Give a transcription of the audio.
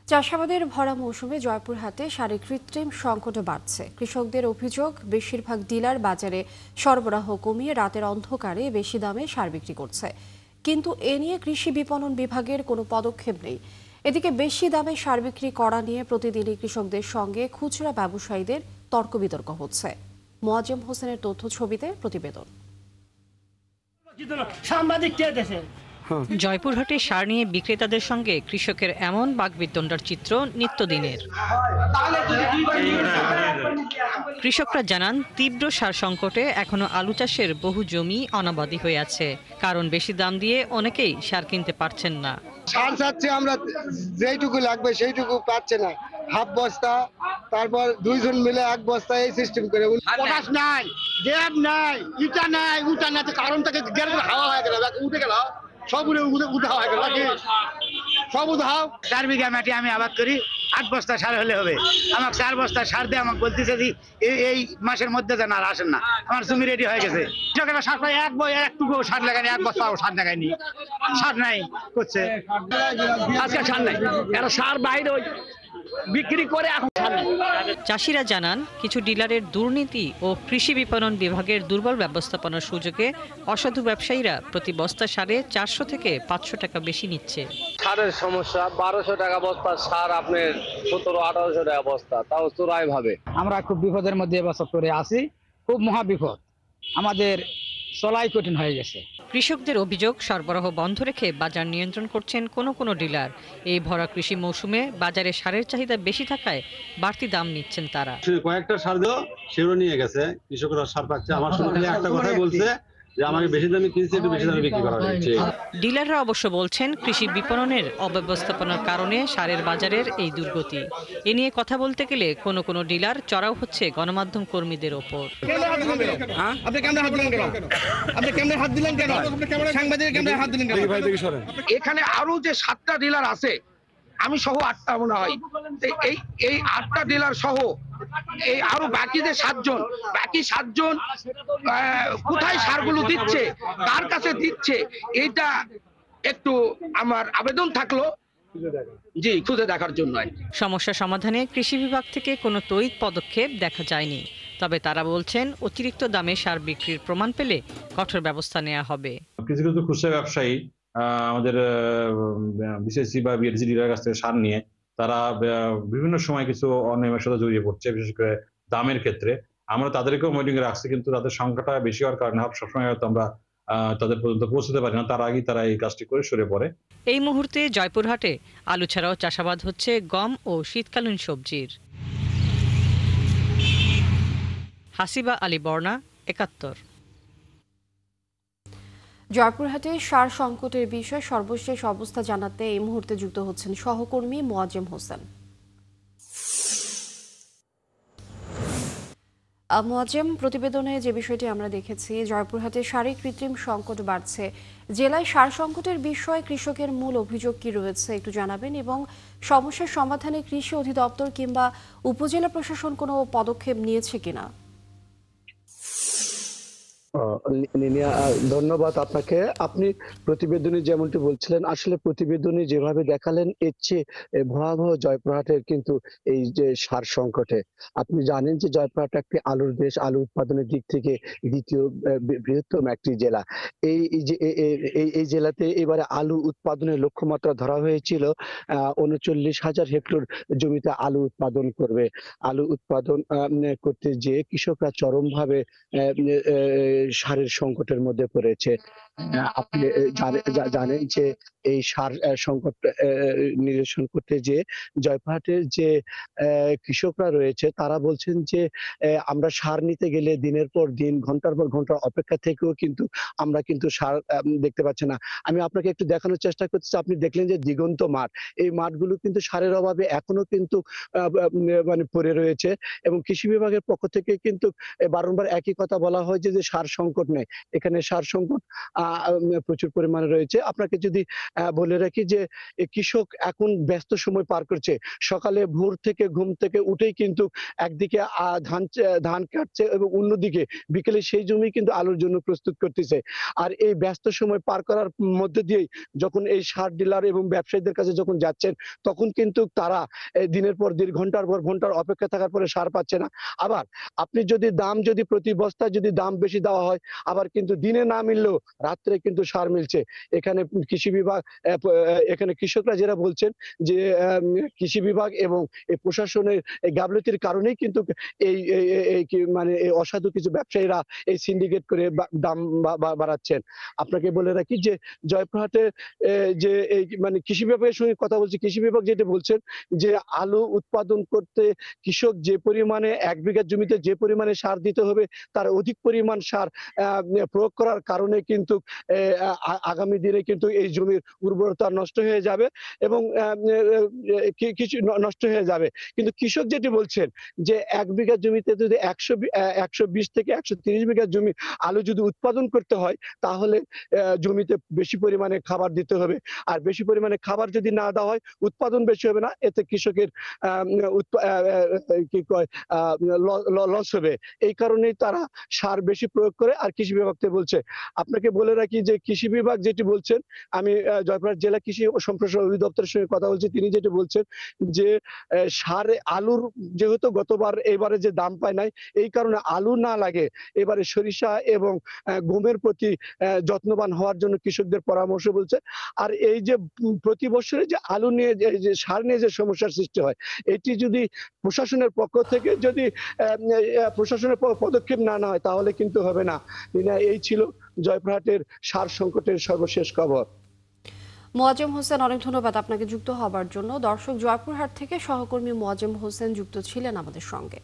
চাষাবাদের ভরা মৌসুমে জয়পুরহাটে সারে কৃত্রিম সংকট বাড়ছে। কৃষকদের অভিযোগ, বেশিরভাগ ডিলার বাজারে সরবরাহ কমিয়ে রাতের অন্ধকারে বেশি দামে সার বিক্রি করছে, কিন্তু এ নিয়ে কৃষি বিপণন বিভাগের কোনো পদক্ষেপ নেই। এদিকে বেশি দামে সার বিক্রি করা নিয়ে প্রতিদিনই কৃষকদের সঙ্গে খুচরা ব্যবসায়ীদের তর্ক বিতর্ক হচ্ছে। মোয়াজ্জেম হোসেনের তথ্য ছবিতে প্রতিবেদন। জয়পুরহাটে সার নিয়ে বিক্রেতাদের সঙ্গে কৃষকের এমন বাকবিতণ্ডার চিত্র নিত্যদিনের। কৃষকরা জানান, তীব্র সার সংকটে এখনো আলু চাষের বহু জমি অনাবাদি হয়ে আছে, কারণ বেশি দাম দিয়ে অনেকেই সার কিনতে পারছেন না। সার চাচ্ছে আমরা, যেইটুকু লাগবে সেইটুকু পাচ্ছে না। হাফ বস্তা, তারপর দুইজন মিলে এক বস্তা, এই সিস্টেম করে। পটাশ নাই, ড্যাব নাই, ইটা নাই, উটা নাই, কারণ থেকে হাওয়া হয়ে গেল, উঠে গেল, সব উঠে হয়ে গেল, সব উঠাও। 4 বিঘা মাটি আমি আবাদ করি, 8 বস্তা সার হলে হবে। আমাকে 4 বস্তা সার দিয়ে আমাকে বলতেছে যে এই মাসের মধ্যে যেন আর আসেন না, আমার জমি রেডি হয়ে গেছে। কৃষকেরা সার পায়, একটুকু সার লাগায়নি, 1 বস্তা সার লাগায়নি, সার নাই করছে। আজকে সার নাই, এরা সার বাইরে বিক্রি করে, এখন সার নাই। চাষিরা জানান, কিছু ডিলারের দুর্নীতি ও কৃষি বিপণন বিভাগের দুর্বল ব্যবস্থাপনার সুযোগে অসাধু ব্যবসায়ীরা প্রতি বস্তা সারে 400 থেকে 500 টাকা বেশি নিচ্ছে। সারের সমস্যা, 1200 টাকা বস্তা সার, আপনার 1700-1800 টাকা বস্তা, তাও চোরাই ভাবে। আমরা খুব বিপদের মধ্যে এবছর করে আছি, খুব মহা বিপদ, আমাদের চলাই কঠিন হয়ে গেছে। কৃষকদের অভিযোগ, সরবরাহ বন্ধ রেখে বাজার নিয়ন্ত্রণ করছেন কোনো ডিলার। এই ভরা কৃষি মৌসুমে বাজারে সারের চাহিদা বেশি থাকায় বাড়তি দাম নিচ্ছেন তারা। কয়েকটা সার দিও, সেও নিয়ে গেছে, কৃষকরা সার পাচ্ছে। আমার সঙ্গে একটা কথাই বলছে যে আমাকে বেশি দামে কিনছে, একটু বেশি দামে বিক্রি করা হচ্ছে। ডিলাররা অবশ্য বলছেন, কৃষি বিপণনের অব্যবস্থাপনার কারণে সারের বাজারের এই দুর্গতি। এ নিয়ে কথা বলতে গেলে কোনো ডিলার চড়াও হচ্ছে গণমাধ্যম কর্মীদের ওপর। এখানে আরো যে 7টা ডিলার আছে, আমি সহ 8টা মনে হয়, এই 8টা ডিলার সহ এই আরো বাকি যে 7জন কোথায় সারগুলো দিচ্ছে, কার কাছে দিচ্ছে, এটা একটু আমার আবেদন থাকলো, জি, খুঁজে দেখার জন্য। সমস্যা সমাধানে কৃষি বিভাগ থেকে কোনো ত্বরিত পদক্ষেপ দেখা যায়নি, তবে তারা বলছেন, অতিরিক্ত দামে সার বিক্রির প্রমাণ পেলে কঠোর ব্যবস্থা নেওয়া হবে। কিছু খুচরা ব্যবসায়ী আমাদের বিসিএসসি বা বিএসসি ডিলারের কাছ থেকে সার নিয়ে তারা বিভিন্ন সময় কিছু অনিয়মের সাথে জড়িয়ে পড়ছে, বিশেষ করে দামের ক্ষেত্রে। আমরা তাদেরকেও মনিটরিং রাখছি, কিন্তু তাদের সংখ্যাটা বেশি হওয়ার কারণে সবসময় হয়তো আমরা তাদের পর্যন্ত পৌঁছতে পারি না, তার আগেই তারা এই কাজটি করে সরে পড়ে। এই মুহূর্তে জয়পুরহাটে আলু ছাড়াও চাষাবাদ হচ্ছে গম ও শীতকালীন সবজির। হাসিবা আলী বর্ণা, ৭১। জয়পুরহাটে সার সংকটের বিষয়ে সর্বশেষ অবস্থা জানাতে এই মুহূর্তে যুক্ত হচ্ছেন সহকর্মী মোয়াজ্জেম হোসেন। মোয়াজ্জেম, প্রতিবেদনে যে বিষয়টি আমরা দেখেছি, জয়পুরহাটে সারে কৃত্রিম সংকট বাড়ছে। জেলায় সার সংকটের বিষয়ে কৃষকের মূল অভিযোগ কি রয়েছে একটু জানাবেন, এবং সমস্যার সমাধানে কৃষি অধিদপ্তর কিংবা উপজেলা প্রশাসন কোনো পদক্ষেপ নিয়েছে কিনা? ধন্যবাদ আপনাকে। আপনি প্রতিবেদনে যেমনটি বলছিলেন, আসলে প্রতিবেদনে যেভাবে দেখালেন, এর চেয়ে ভয়াবহ জয়পুরহাটের কিন্তু এই যে সার সংকটে। আপনি জানেন যে জয়পুরহাট একটি আলুর দেশ, আলু উৎপাদনের দিক থেকে দ্বিতীয় বৃহত্তম একটি জেলা। এই জেলাতে এবারে আলু উৎপাদনের লক্ষ্যমাত্রা ধরা হয়েছিল ৩৯,০০০ হেক্টর জমিতে আলু উৎপাদন করবে। আলু উৎপাদন করতে যেয়ে কৃষকরা চরমভাবে সারের সংকটের মধ্যে পড়েছে। আপনি জানেন যে এই সার সংকট নিরসন করতে যে জয়পুরহাটের যে কৃষকরা রয়েছে, তারা বলছেন যে আমরা সার নিতে গেলে দিনের পর দিন, ঘন্টার পর ঘন্টা অপেক্ষা থেকেও কিন্তু আমরা কিন্তু সার দেখতে পাচ্ছি না। আমি আপনাকে একটু দেখানোর চেষ্টা করছি। আপনি দেখলেন যে দিগন্ত মাঠ, এই মাঠগুলো কিন্তু সারের অভাবে এখনো কিন্তু মানে পড়ে রয়েছে, এবং কৃষি বিভাগের পক্ষ থেকে কিন্তু বারংবার একই কথা বলা হয় যে সার সংকট নেই। এখানে সার সংকট প্রচুর পরিমাণে রয়েছে। আপনাকে যদি বলে রাখি যে কৃষক এখন ব্যস্ত সময় পার করছে। সকালে ভোর থেকে ঘুম থেকে উঠেই কিন্তু একদিকে ধান কাটছে এবং অন্যদিকে বিকেলে সেই জমি কিন্তু আলুর জন্য প্রস্তুত করতেছে। আর এই ব্যস্ত সময় পার করার মধ্যে দিয়েই যখন এই সার ডিলার এবং ব্যবসায়ীদের কাছে যখন যাচ্ছেন, তখন কিন্তু তারা দিনের পর দিন ঘন্টার পর ঘন্টার অপেক্ষা থাকার পরে সার পাচ্ছে না। আবার আপনি যদি প্রতি বস্তায় যদি দাম বেশি দেওয়া হয়, আবার কিন্তু দিনে না মিললেও রাত্রে কিন্তু সার মিলছে। এখানে কৃষি বিভাগ এখানে কৃষকরা যারা বলছেন যে কৃষি বিভাগ এবং এই প্রশাসনের এই গাফলতির কারণেই কিন্তু মানে এই অসাধু কিছু ব্যবসায়ীরা এই সিন্ডিকেট করে দাম বাড়াচ্ছেন। আপনাকে বলে রাখি যে জয়পুরহাটে যে এই মানে কৃষি বিভাগের সঙ্গে কথা বলছি, কৃষি বিভাগ যেটা বলছেন যে আলু উৎপাদন করতে কৃষক যে পরিমাণে 1 বিঘা জমিতে যে পরিমাণে সার দিতে হবে, তার অধিক পরিমাণ সার প্রয়োগ করার কারণে কিন্তু আগামী দিনে কিন্তু এই জমির উর্বরতা নষ্ট হয়ে যাবে এবং কিছু নষ্ট হয়ে যাবে। কিন্তু কৃষক যেটি বলছেন যে 1 বিঘা জমিতে যদি 120 থেকে 130 বিঘা জমি আলু যদি উৎপাদন করতে হয়, তাহলে জমিতে বেশি পরিমাণে খাবার দিতে হবে। আর বেশি পরিমাণে খাবার যদি না দেওয়া হয়, উৎপাদন বেশি হবে না, এতে কৃষকের লস হবে। এই কারণেই তারা সার বেশি প্রয়োগ করে আর কৃষি বিভাগকে বলছে। আপনাকে বলে রাখি যে কৃষি বিভাগ যেটি বলছেন, আমি জয়পুরহাট জেলা কৃষি ও সম্প্রসারণ অধিদপ্তরের সঙ্গে কথা বলছি, তিনি যেটি বলছেন যে আলুর যেহেতু এবারে যে দাম পায় নাই, এই কারণে আলু না লাগে এবারে সরিষা এবং গমের প্রতি যত্নবান হওয়ার জন্য কৃষকদের পরামর্শ বলছে। আর এই যে প্রতি বছরে যে আলু নিয়ে যে সার নিয়ে যে সমস্যার সৃষ্টি হয়, এটি যদি প্রশাসনের পক্ষ থেকে যদি প্রশাসনের পদক্ষেপ না হয়, তাহলে কিন্তু হবে না। এই ছিল জয়পুরহাটের সার সংকটের সর্বশেষ খবর। মোয়াজ্জেম হোসেন, অনেক ধন্যবাদ আপনাকে যুক্ত হবার জন্য। দর্শক, জয়পুরহাট থেকে সহকর্মী মোয়াজ্জেম হোসেন যুক্ত ছিলেন আমাদের সঙ্গে।